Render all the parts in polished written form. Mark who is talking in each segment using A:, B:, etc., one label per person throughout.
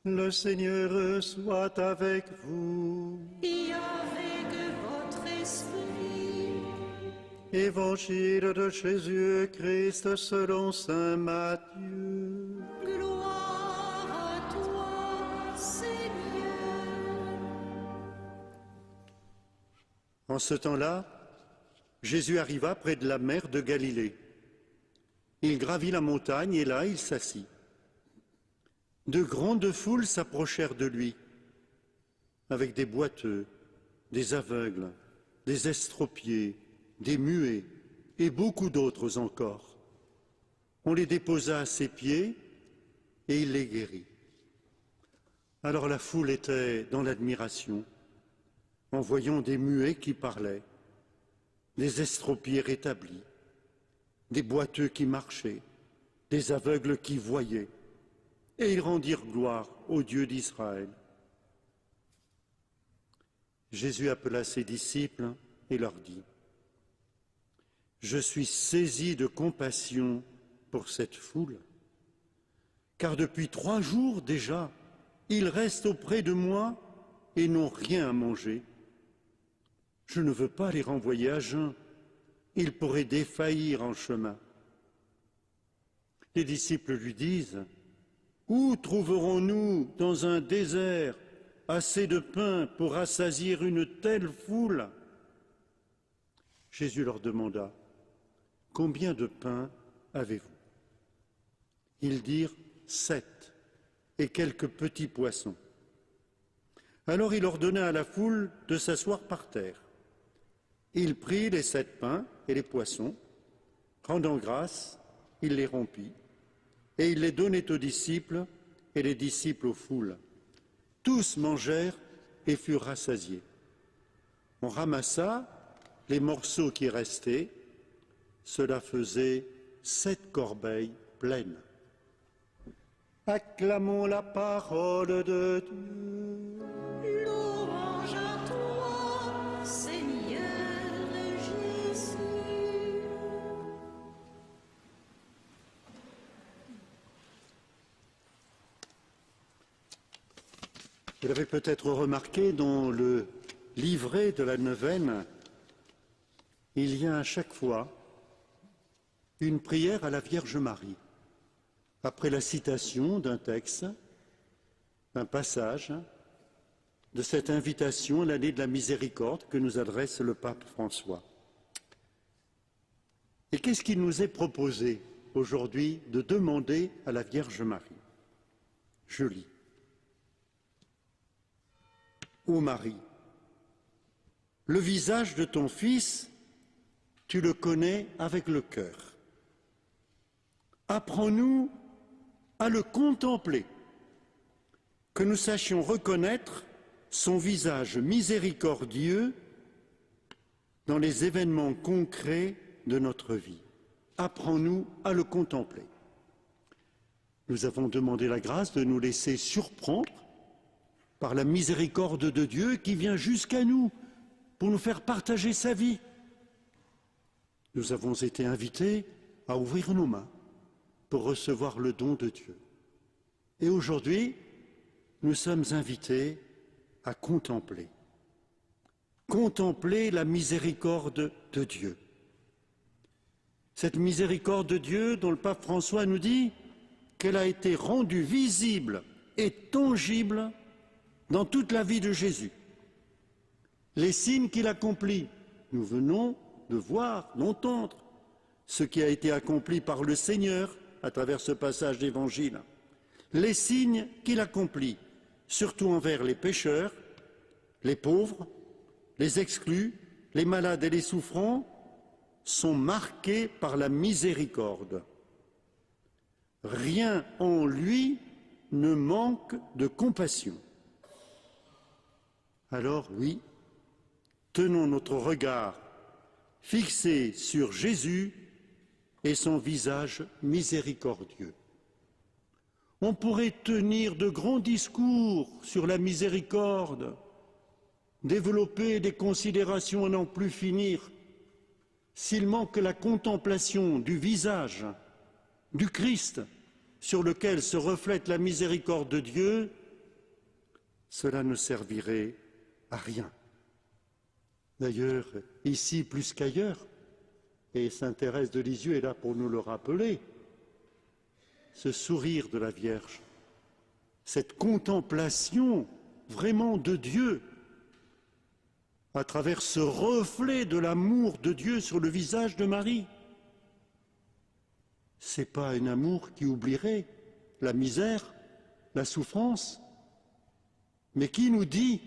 A: Le Seigneur soit avec vous.
B: Et avec votre esprit.
A: Évangile de Jésus-Christ selon saint Matthieu.
B: Gloire à toi, Seigneur.
A: En ce temps-là, Jésus arriva près de la mer de Galilée. Il gravit la montagne et là il s'assit. De grandes foules s'approchèrent de lui, avec des boiteux, des aveugles, des estropiés, des muets et beaucoup d'autres encore. On les déposa à ses pieds et il les guérit. Alors la foule était dans l'admiration en voyant des muets qui parlaient, des estropiés rétablis, des boiteux qui marchaient, des aveugles qui voyaient. Et ils rendirent gloire au Dieu d'Israël. Jésus appela ses disciples et leur dit : Je suis saisi de compassion pour cette foule, car depuis 3 jours déjà, ils restent auprès de moi et n'ont rien à manger. Je ne veux pas les renvoyer à jeun, ils pourraient défaillir en chemin. Les disciples lui disent : Où trouverons-nous dans un désert assez de pain pour rassasier une telle foule ? Jésus leur demanda : Combien de pain avez-vous ? Ils dirent : 7, et quelques petits poissons. Alors il ordonna à la foule de s'asseoir par terre. Il prit les 7 pains et les poissons, rendant grâce, il les rompit. Et il les donnait aux disciples, et les disciples aux foules. Tous mangèrent et furent rassasiés. On ramassa les morceaux qui restaient. Cela faisait 7 corbeilles pleines. Acclamons la parole de Dieu.
B: Louange à toi, Seigneur Jésus.
A: Vous l'avez peut-être remarqué, dans le livret de la neuvaine, il y a à chaque fois une prière à la Vierge Marie, après la citation d'un texte, d'un passage, de cette invitation à l'année de la miséricorde que nous adresse le pape François. Et qu'est-ce qu'il nous est proposé aujourd'hui de demander à la Vierge Marie ? Je lis. Ô Marie, le visage de ton Fils, tu le connais avec le cœur. Apprends-nous à le contempler, que nous sachions reconnaître son visage miséricordieux dans les événements concrets de notre vie. Apprends-nous à le contempler. Nous avons demandé la grâce de nous laisser surprendre par la miséricorde de Dieu qui vient jusqu'à nous pour nous faire partager sa vie. Nous avons été invités à ouvrir nos mains pour recevoir le don de Dieu. Et aujourd'hui, nous sommes invités à contempler. Contempler la miséricorde de Dieu. Cette miséricorde de Dieu dont le pape François nous dit qu'elle a été rendue visible et tangible dans toute la vie de Jésus. Les signes qu'il accomplit, nous venons de voir, d'entendre ce qui a été accompli par le Seigneur à travers ce passage d'évangile. Les signes qu'il accomplit, surtout envers les pécheurs, les pauvres, les exclus, les malades et les souffrants, sont marqués par la miséricorde. Rien en lui ne manque de compassion. Alors oui, tenons notre regard fixé sur Jésus et son visage miséricordieux. On pourrait tenir de grands discours sur la miséricorde, développer des considérations à n'en plus finir. S'il manque la contemplation du visage du Christ sur lequel se reflète la miséricorde de Dieu, cela ne servirait à rien. D'ailleurs, ici plus qu'ailleurs, et sainte Thérèse de Lisieux est là pour nous le rappeler, ce sourire de la Vierge, cette contemplation vraiment de Dieu, à travers ce reflet de l'amour de Dieu sur le visage de Marie, c'est pas un amour qui oublierait la misère, la souffrance, mais qui nous dit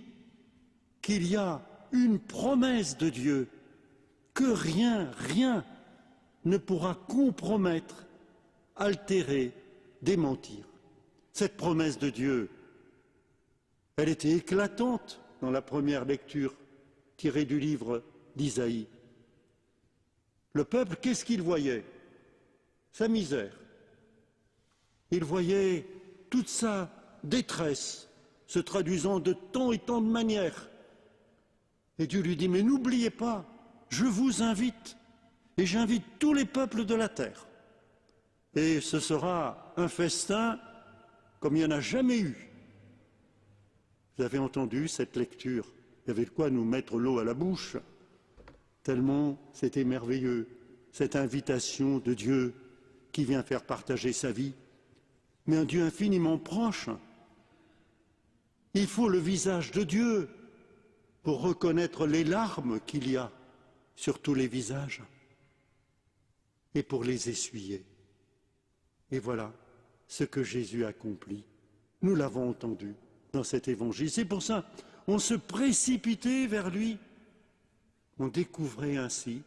A: qu'il y a une promesse de Dieu que rien, rien ne pourra compromettre, altérer, démentir. Cette promesse de Dieu, elle était éclatante dans la première lecture tirée du livre d'Isaïe. Le peuple, qu'est-ce qu'il voyait? Sa misère. Il voyait toute sa détresse se traduisant de tant et tant de manières. Et Dieu lui dit, mais n'oubliez pas, je vous invite, et j'invite tous les peuples de la terre. Et ce sera un festin comme il n'y en a jamais eu. Vous avez entendu cette lecture, il y avait de quoi nous mettre l'eau à la bouche, tellement c'était merveilleux, cette invitation de Dieu qui vient faire partager sa vie, mais un Dieu infiniment proche. Il faut le visage de Dieu pour reconnaître les larmes qu'il y a sur tous les visages et pour les essuyer. Et voilà ce que Jésus accomplit. Nous l'avons entendu dans cet évangile. C'est pour ça on se précipitait vers lui. On découvrait ainsi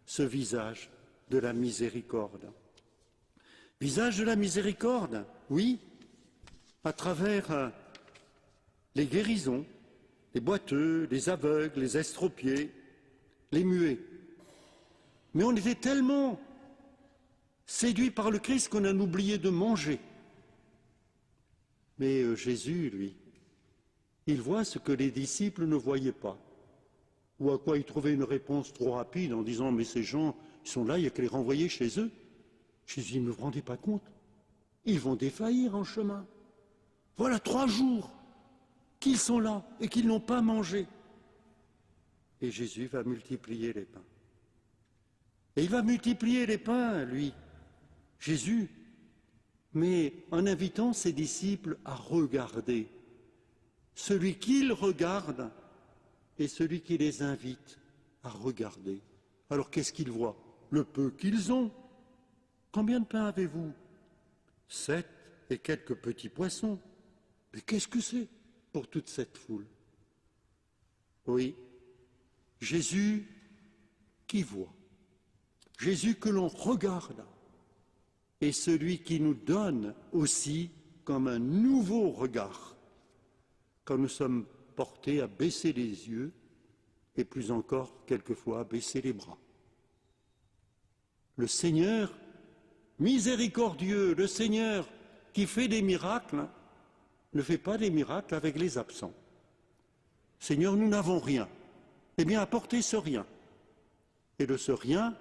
A: ce visage de la miséricorde. Visage de la miséricorde, oui, à travers les guérisons, les boiteux, les aveugles, les estropiés, les muets. Mais on était tellement séduits par le Christ qu'on a oublié de manger. Mais Jésus, lui, il voit ce que les disciples ne voyaient pas, ou à quoi ils trouvaient une réponse trop rapide en disant « mais ces gens, ils sont là, il n'y a qu'à les renvoyer chez eux ». Jésus, ne vous rendez pas compte, ils vont défaillir en chemin. Voilà 3 jours qu'ils sont là et qu'ils n'ont pas mangé. Et Jésus va multiplier les pains. Et il va multiplier les pains, lui, Jésus, mais en invitant ses disciples à regarder. Celui qu'il regarde et celui qui les invite à regarder. Alors qu'est-ce qu'ils voient? Le peu qu'ils ont. Combien de pains avez-vous? 7 et quelques petits poissons. Mais qu'est-ce que c'est pour toute cette foule? Oui, Jésus qui voit, Jésus que l'on regarde, et celui qui nous donne aussi comme un nouveau regard, quand nous sommes portés à baisser les yeux, et plus encore, quelquefois, à baisser les bras. Le Seigneur miséricordieux, le Seigneur qui fait des miracles, ne fait pas des miracles avec les absents. Seigneur, nous n'avons rien. Eh bien, apportez ce rien. Et de ce rien,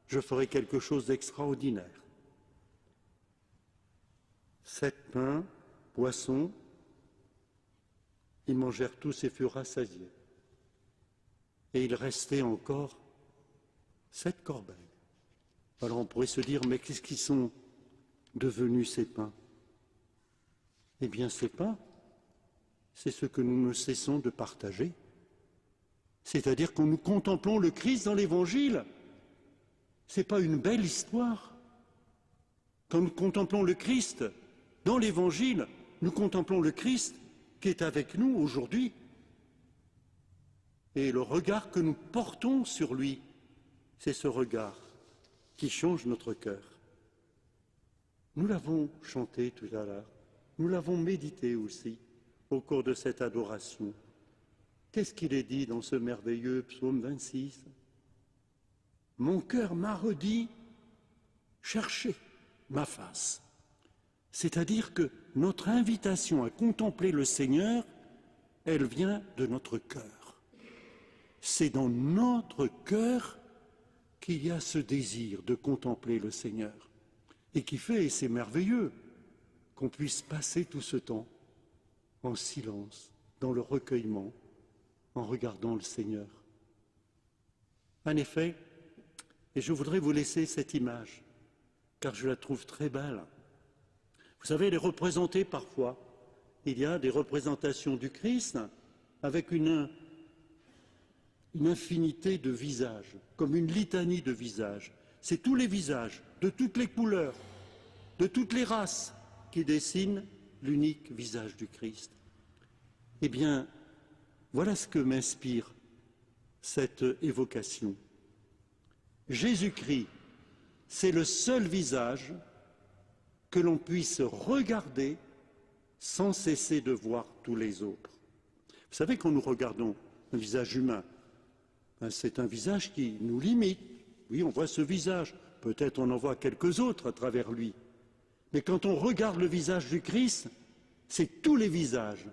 A: je ferai quelque chose d'extraordinaire. 7 pains, poissons, ils mangèrent tous et furent rassasiés. Et il restait encore 7 corbeilles. Alors on pourrait se dire, mais qu'est-ce qu'ils sont devenus ces pains? Eh bien, ces pains, c'est ce que nous ne cessons de partager. C'est-à-dire quand nous contemplons le Christ dans l'Évangile, ce n'est pas une belle histoire. Quand nous contemplons le Christ dans l'Évangile, nous contemplons le Christ qui est avec nous aujourd'hui. Et le regard que nous portons sur lui, c'est ce regard qui change notre cœur. Nous l'avons chanté tout à l'heure, nous l'avons médité aussi au cours de cette adoration. Qu'est-ce qu'il est dit dans ce merveilleux psaume 26? Mon cœur m'a redit, cherchez ma face. C'est-à-dire que notre invitation à contempler le Seigneur, elle vient de notre cœur. C'est dans notre cœur qu'il y a ce désir de contempler le Seigneur et qui fait, et c'est merveilleux, qu'on puisse passer tout ce temps en silence, dans le recueillement, en regardant le Seigneur. En effet, et je voudrais vous laisser cette image, car je la trouve très belle. Vous savez, elle est représentée parfois. Il y a des représentations du Christ avec une infinité de visages, comme une litanie de visages. C'est tous les visages, de toutes les couleurs, de toutes les races, qui dessinent l'unique visage du Christ. Eh bien, voilà ce que m'inspire cette évocation. Jésus-Christ, c'est le seul visage que l'on puisse regarder sans cesser de voir tous les autres. Vous savez, quand nous regardons un visage humain, c'est un visage qui nous limite. Oui, on voit ce visage, peut-être on en voit quelques autres à travers lui. Mais quand on regarde le visage du Christ, c'est tous les visages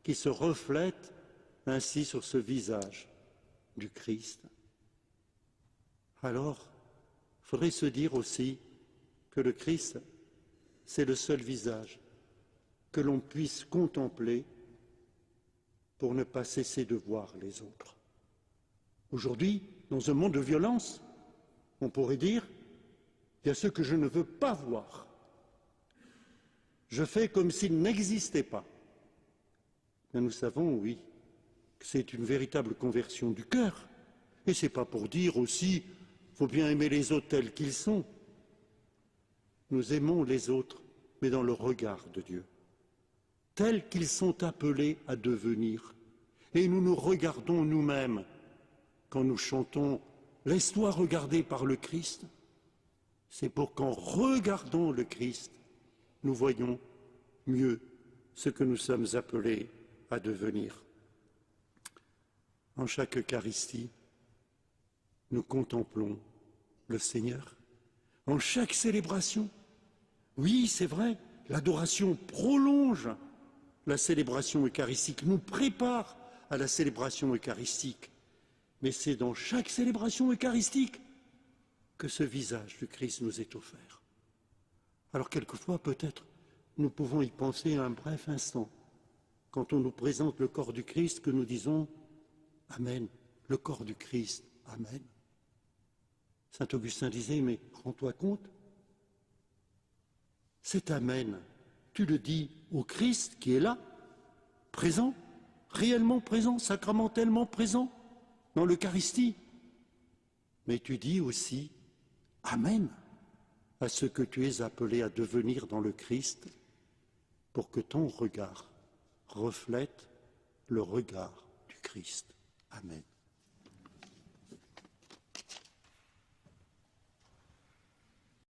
A: qui se reflètent ainsi sur ce visage du Christ. Alors, il faudrait se dire aussi que le Christ, c'est le seul visage que l'on puisse contempler pour ne pas cesser de voir les autres. Aujourd'hui, dans un monde de violence, on pourrait dire, il y a ceux que je ne veux pas voir. Je fais comme s'ils n'existaient pas. Mais nous savons, oui, que c'est une véritable conversion du cœur. Et ce n'est pas pour dire aussi, il faut bien aimer les autres tels qu'ils sont. Nous aimons les autres, mais dans le regard de Dieu, tels qu'ils sont appelés à devenir. Et nous nous regardons nous-mêmes quand nous chantons « Laisse-toi regarder par le Christ ». C'est pour qu'en regardant le Christ, nous voyons mieux ce que nous sommes appelés à devenir. En chaque Eucharistie, nous contemplons le Seigneur. En chaque célébration, oui, c'est vrai, l'adoration prolonge la célébration eucharistique, nous prépare à la célébration eucharistique. Mais c'est dans chaque célébration eucharistique que ce visage du Christ nous est offert. Alors quelquefois, peut-être, nous pouvons y penser un bref instant, quand on nous présente le corps du Christ, que nous disons « Amen », le corps du Christ, Amen. Saint Augustin disait, mais rends-toi compte, cet Amen, tu le dis au Christ qui est là, présent, réellement présent, sacramentellement présent dans l'Eucharistie. Mais tu dis aussi Amen à ce que tu es appelé à devenir dans le Christ pour que ton regard reflète le regard du Christ. Amen.